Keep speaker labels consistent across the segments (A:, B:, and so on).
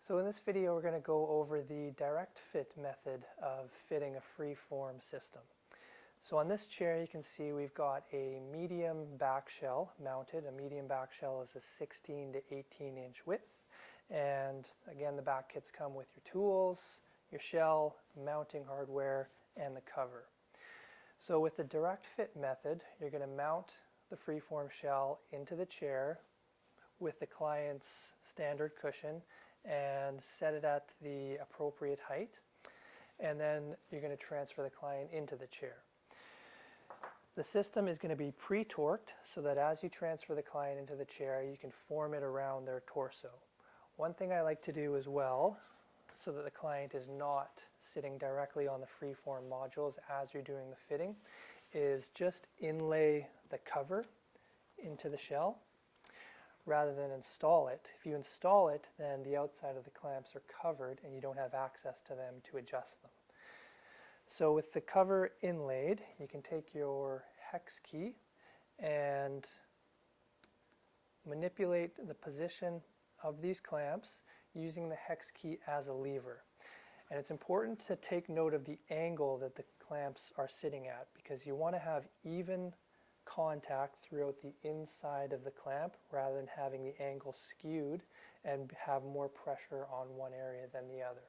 A: So in this video we're going to go over the direct fit method of fitting a free-form system. So on this chair you can see we've got a medium back shell mounted. A medium back shell is a 16 to 18 inch width, and again the back kits come with your tools, your shell, mounting hardware, and the cover. So with the direct fit method you're going to mount the free-form shell into the chair with the client's standard cushion and set it at the appropriate height, and then you're going to transfer the client into the chair. The system is going to be pre-torqued so that as you transfer the client into the chair you can form it around their torso. One thing I like to do as well, so that the client is not sitting directly on the free-form modules as you're doing the fitting, is just inlay the cover into the shell rather than install it. If you install it, then the outside of the clamps are covered and you don't have access to them to adjust them. So with the cover inlaid, you can take your hex key and manipulate the position of these clamps using the hex key as a lever. And it's important to take note of the angle that the clamps are sitting at, because you want to have even contact throughout the inside of the clamp rather than having the angle skewed and have more pressure on one area than the other.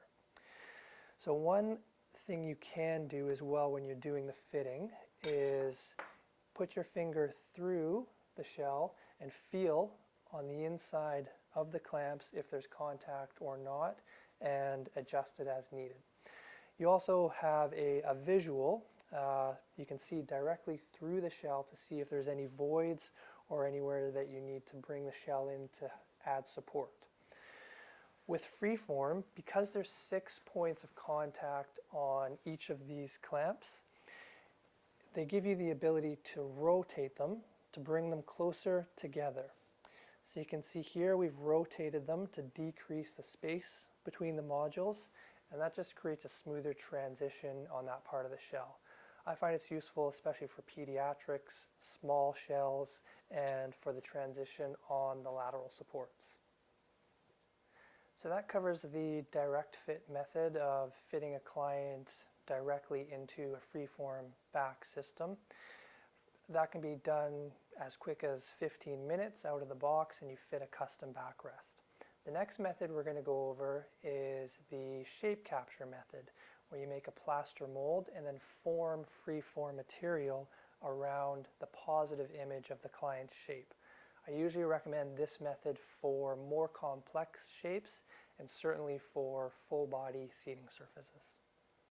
A: So one thing you can do as well when you're doing the fitting is put your finger through the shell and feel on the inside of the clamps if there's contact or not, and adjust it as needed. You also have a visual. You can see directly through the shell to see if there's any voids or anywhere that you need to bring the shell in to add support. With freeform, because there's 6 points of contact on each of these clamps, they give you the ability to rotate them to bring them closer together. So you can see here we've rotated them to decrease the space between the modules, and that just creates a smoother transition on that part of the shell. I find it's useful especially for pediatrics, small shells, and for the transition on the lateral supports. So that covers the direct fit method of fitting a client directly into a free-form back system. That can be done as quick as 15 minutes out of the box and you fit a custom backrest. The next method we're going to go over is the shape capture method, where you make a plaster mold and then form free-form material around the positive image of the client's shape. I usually recommend this method for more complex shapes and certainly for full body seating surfaces.